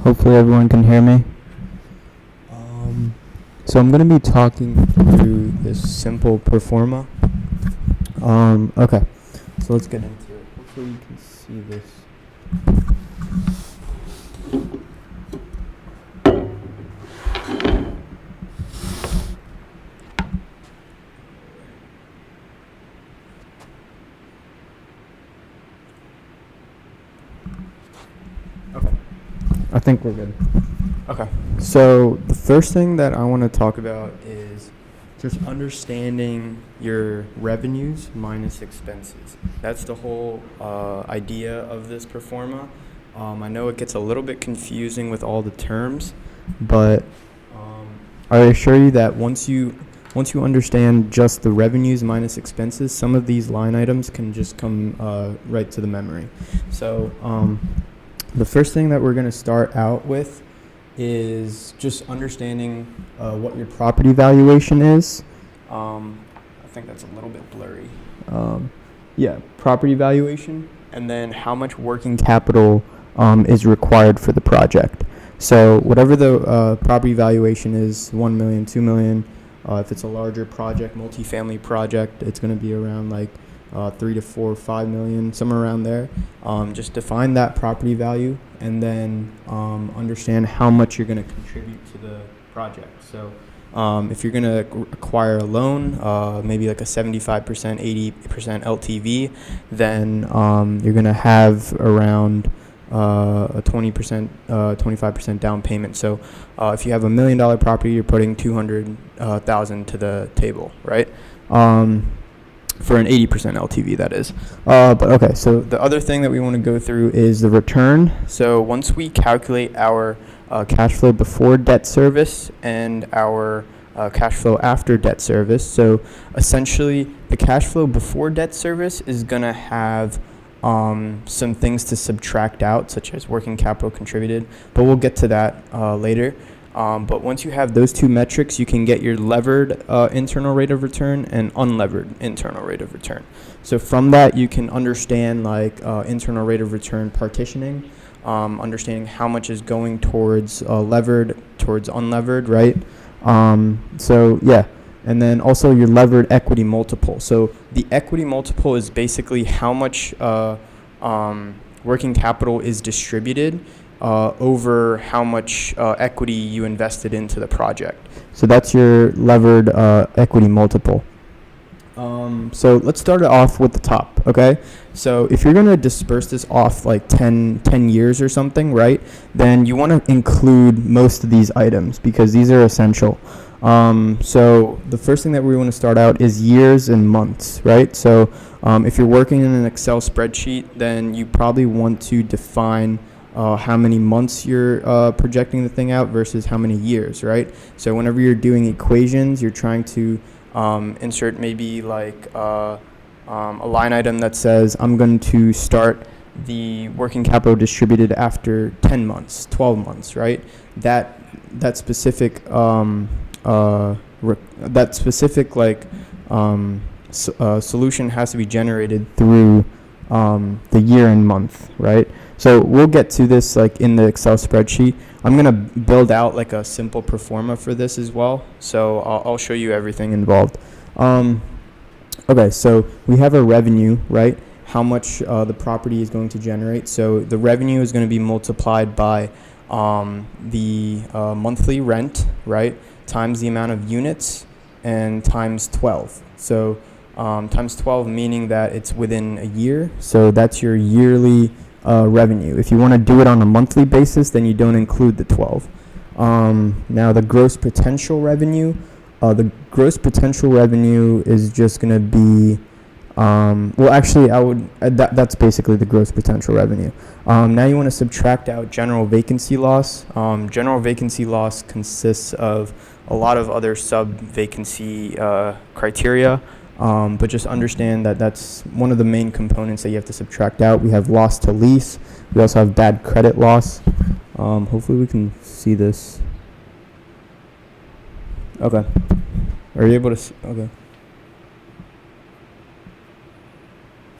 Hopefully everyone can hear me. So I'm going to be talking through this simple Proforma. Okay, so let's get into it. Hopefully you can see this. Okay, I think we're good. Okay, so the first thing that I want to talk about is just understanding your revenues minus expenses. That's the whole idea of this Proforma. I know it gets a little bit confusing with all the terms, but I assure you that once you understand just the revenues minus expenses, some of these line items can just come right to the memory. So the first thing that we're going to start out with is just understanding what your property valuation is. I think that's a little bit blurry. Yeah, property valuation, and then how much working capital is required for the project. So whatever the property valuation is, 1 million, 2 million. If it's a larger project, multifamily project, it's going to be around like 3 to 4 or 5 million, somewhere around there. Just define that property value and then understand how much you're going to contribute to the project. So if you're going to acquire a loan, maybe like a 75%, 80% LTV, then you're going to have around a 20%, 25% down payment. So if you have $1 million property, you're putting 200,000 to the table, right? For an 80% LTV, that is. But okay, so the other thing that we want to go through is the return. So once we calculate our cash flow before debt service and our cash flow after debt service, so essentially the cash flow before debt service is going to have some things to subtract out, such as working capital contributed, but we'll get to that later. But once you have those two metrics, you can get your levered internal rate of return and unlevered internal rate of return. So from that, you can understand like internal rate of return partitioning, understanding how much is going towards levered, towards unlevered, right? So yeah, and then also your levered equity multiple. So the equity multiple is basically how much working capital is distributed over how much equity you invested into the project. So that's your levered equity multiple. So let's start it off with the top, okay? So if you're going to disperse this off like 10 years or something, right, then you want to include most of these items because these are essential. So the first thing that we want to start out is years and months, right? So if you're working in an Excel spreadsheet, then you probably want to define how many months you're projecting the thing out versus how many years, right? So whenever you're doing equations, you're trying to insert maybe like a line item that says I'm going to start the working capital distributed after 10 months, 12 months, right? That specific solution has to be generated through the year and month, right? So we'll get to this like in the Excel spreadsheet. I'm going to build out like a simple Proforma for this as well. So I'll show you everything involved. Okay, so we have a revenue, right? How much the property is going to generate. So the revenue is going to be multiplied by the monthly rent, right? Times the amount of units and times 12. So times 12 meaning that it's within a year. So that's your yearly revenue. If you want to do it on a monthly basis, then you don't include the 12. Now the gross potential revenue. The gross potential revenue is just going to be, well, actually, that's basically the gross potential revenue. Now you want to subtract out general vacancy loss. General vacancy loss consists of a lot of other sub-vacancy criteria. But just understand that that's one of the main components that you have to subtract out. We have loss to lease. We also have bad credit loss. Hopefully we can see this. Okay. Are you able to see? Okay.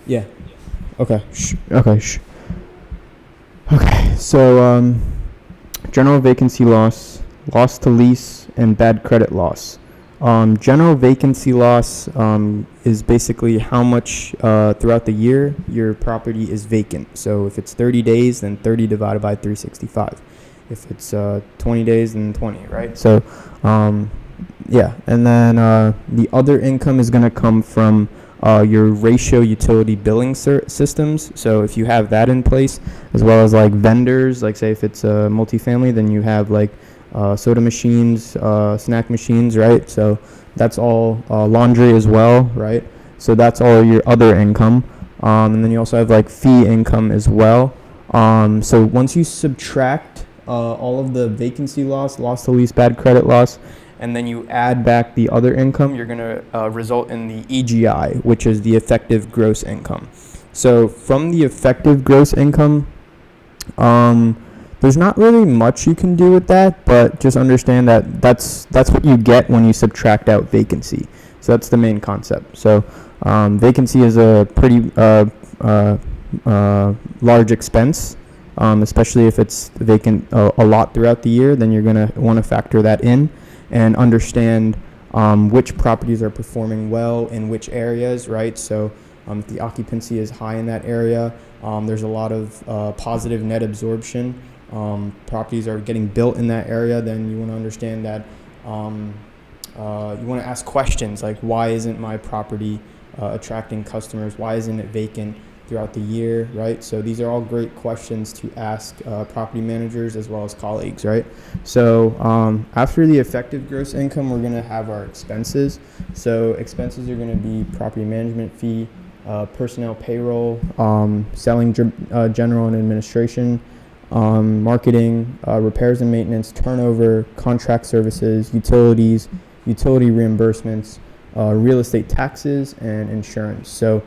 Yeah. Okay. Okay. Okay. So general vacancy loss, loss to lease, and bad credit loss. General vacancy loss is basically how much throughout the year your property is vacant. So if it's 30 days, then 30 divided by 365. If it's 20 days, then 20, right? So, yeah. And then the other income is going to come from your ratio utility billing systems. So if you have that in place, as well as like vendors, like say if it's a multifamily, then you have like soda machines, snack machines, right? So that's all laundry as well, right? So that's all your other income. And then you also have like fee income as well. So once you subtract all of the vacancy loss, loss to lease, bad credit loss, and then you add back the other income, you're going to result in the EGI, which is the effective gross income. So from the effective gross income, there's not really much you can do with that, but just understand that that's what you get when you subtract out vacancy. So that's the main concept. So vacancy is a pretty large expense, especially if it's vacant a lot throughout the year. Then you're going to want to factor that in and understand which properties are performing well in which areas, right? So if the occupancy is high in that area, there's a lot of positive net absorption. Properties are getting built in that area, then you want to understand that you want to ask questions like, why isn't my property attracting customers? Why isn't it vacant throughout the year, right? So these are all great questions to ask property managers as well as colleagues, right? So after the effective gross income, we're going to have our expenses. So expenses are going to be property management fee, personnel payroll, selling general and administration, marketing, repairs and maintenance, turnover, contract services, utilities, utility reimbursements, real estate taxes, and insurance. So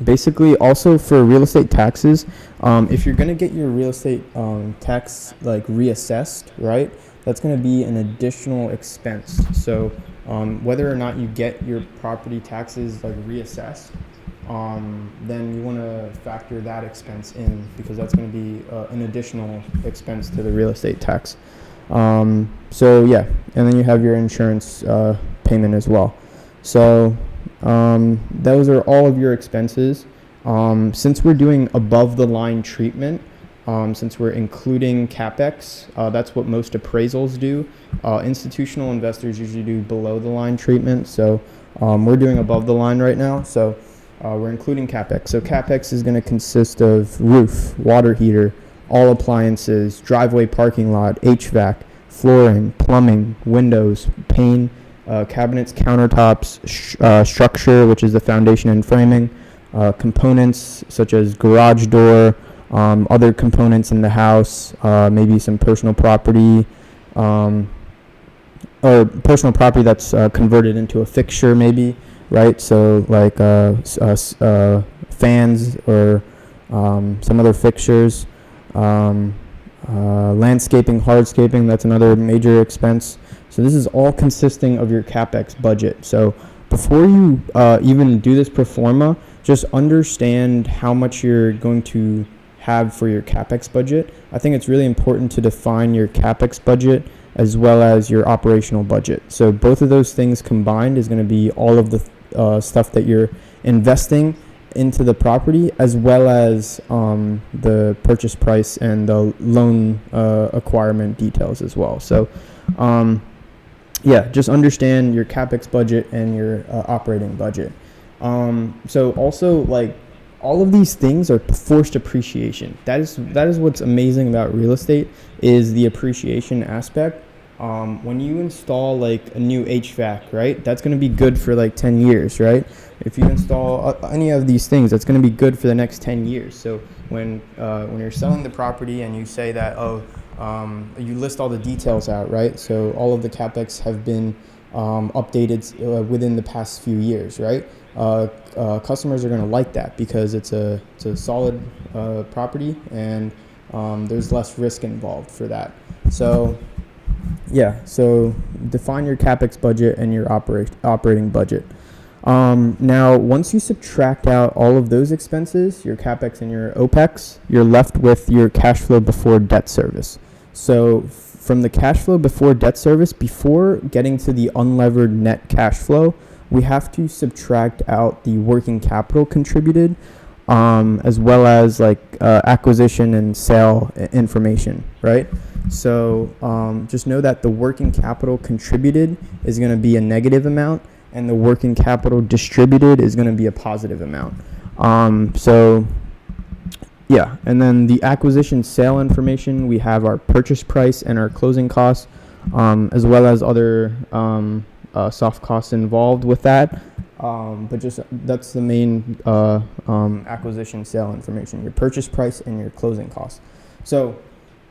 basically, also for real estate taxes, if you're going to get your real estate tax like reassessed, right, that's going to be an additional expense. So whether or not you get your property taxes like reassessed, then you want to factor that expense in, because that's going to be an additional expense to the real estate tax. So yeah, and then you have your insurance payment as well. So those are all of your expenses. Since we're doing above the line treatment, since we're including Capex, that's what most appraisals do. Institutional investors usually do below the line treatment. So we're doing above the line right now. So we're including Capex. So Capex is going to consist of roof, water heater, all appliances, driveway, parking lot, HVAC, flooring, plumbing, windows, paint, cabinets, countertops, structure, which is the foundation and framing, components such as garage door, other components in the house, maybe some personal property, or personal property that's converted into a fixture maybe, right? So like fans or some other fixtures, landscaping, hardscaping, that's another major expense. So this is all consisting of your Capex budget. So before you even do this Proforma, just understand how much you're going to have for your Capex budget. I think it's really important to define your Capex budget as well as your operational budget. So both of those things combined is going to be all of the stuff that you're investing into the property, as well as the purchase price and the loan acquirement details as well. So yeah, just understand your Capex budget and your operating budget. So also, like, all of these things are forced appreciation. That is what's amazing about real estate, is the appreciation aspect. When you install like a new HVAC, right, that's going to be good for like 10 years, right? If you install any of these things, that's going to be good for the next 10 years. So when you're selling the property and you say that, you list all the details out, right? So all of the Capex have been updated within the past few years, right? Customers are going to like that because it's a solid property, and there's less risk involved for that. So yeah, so define your Capex budget and your operating budget. Now, once you subtract out all of those expenses, your Capex and your OPEX, you're left with your cash flow before debt service. So from the cash flow before debt service, before getting to the unlevered net cash flow, we have to subtract out the working capital contributed, as well as like acquisition and sale information, right? So just know that the working capital contributed is going to be a negative amount, and the working capital distributed is going to be a positive amount. Yeah, and then the acquisition sale information, we have our purchase price and our closing costs, as well as other soft costs involved with that. But just that's the main acquisition sale information, your purchase price and your closing costs. So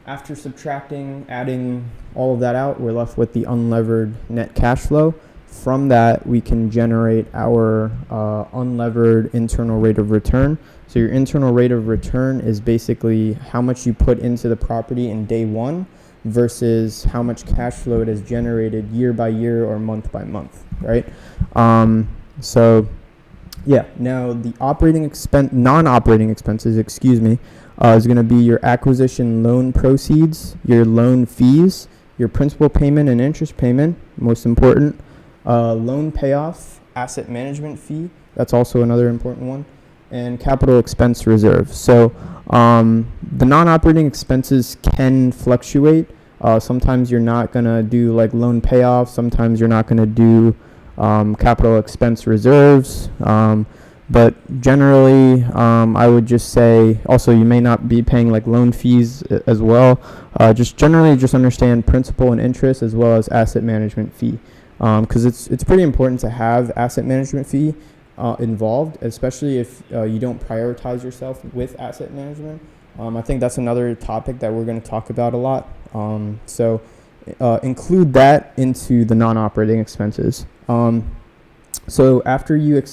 after subtracting, adding all of that out, we're left with the unlevered net cash flow. From that, we can generate our unlevered internal rate of return. So your internal rate of return is basically how much you put into the property in day one versus how much cash flow it has generated year by year or month by month, right? So yeah, now the non-operating expenses, is going to be your acquisition loan proceeds, your loan fees, your principal payment and interest payment, most important, loan payoff, asset management fee, that's also another important one, and capital expense reserve. So the non-operating expenses can fluctuate. Sometimes you're not going to do like loan payoff. Sometimes you're not going to do capital expense reserves. But generally, I would just say also you may not be paying like loan fees as well. Just understand principal and interest as well as asset management fee. Because it's pretty important to have asset management fee involved, especially if you don't prioritize yourself with asset management. I think that's another topic that we're going to talk about a lot. So include that into the non-operating expenses. So after you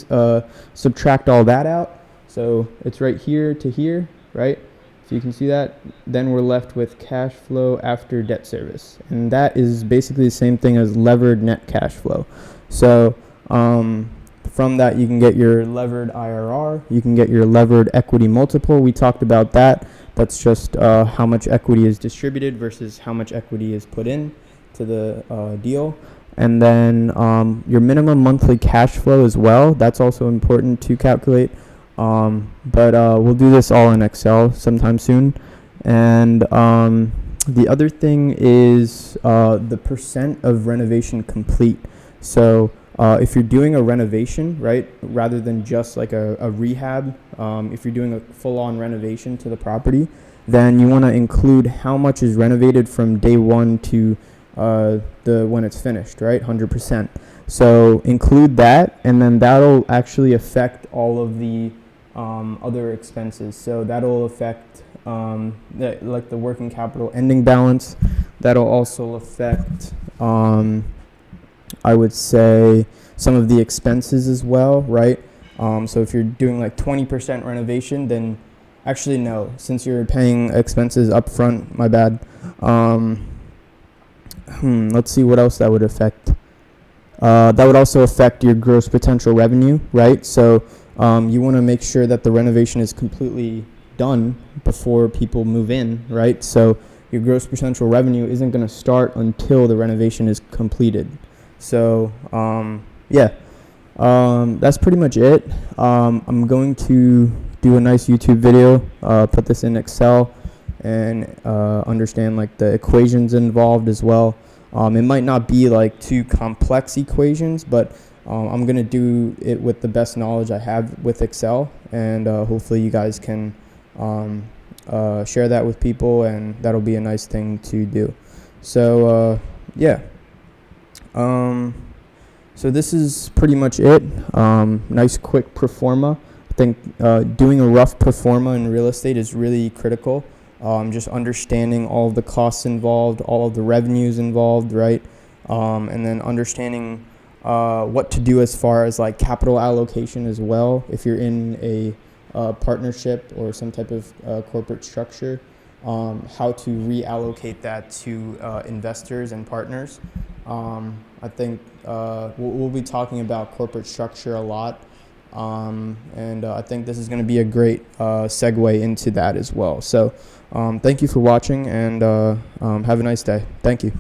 subtract all that out, so it's right here to here, right? If you can see that, then we're left with cash flow after debt service. And that is basically the same thing as levered net cash flow. So from that, you can get your levered IRR. You can get your levered equity multiple. We talked about that. That's just how much equity is distributed versus how much equity is put in to the deal. And then your minimum monthly cash flow as well. That's also important to calculate. But we'll do this all in Excel sometime soon. And the other thing is the percent of renovation complete. So if you're doing a renovation, right, rather than just like a rehab, if you're doing a full-on renovation to the property, then you want to include how much is renovated from day one to when it's finished, right, 100%. So include that, and then that'll actually affect all of the other expenses. So that'll affect like the working capital ending balance. That'll also affect I would say some of the expenses as well, right? So if you're doing like 20% renovation, then actually no, since you're paying expenses up front, my bad. Let's see what else that would affect. That would also affect your gross potential revenue, right? So you want to make sure that the renovation is completely done before people move in, right? So your gross potential revenue isn't going to start until the renovation is completed. So that's pretty much it. I'm going to do a nice YouTube video, put this in Excel, and understand like the equations involved as well. It might not be like too complex equations, but I'm going to do it with the best knowledge I have with Excel, and hopefully you guys can share that with people, and that'll be a nice thing to do. So so this is pretty much it. Nice quick Proforma. I think doing a rough Proforma in real estate is really critical. Just understanding all of the costs involved, all of the revenues involved, right? And then understanding what to do as far as like capital allocation as well. If you're in a partnership or some type of corporate structure, how to reallocate that to investors and partners. I think we'll be talking about corporate structure a lot, and I think this is going to be a great segue into that as well. So thank you for watching, and have a nice day. Thank you.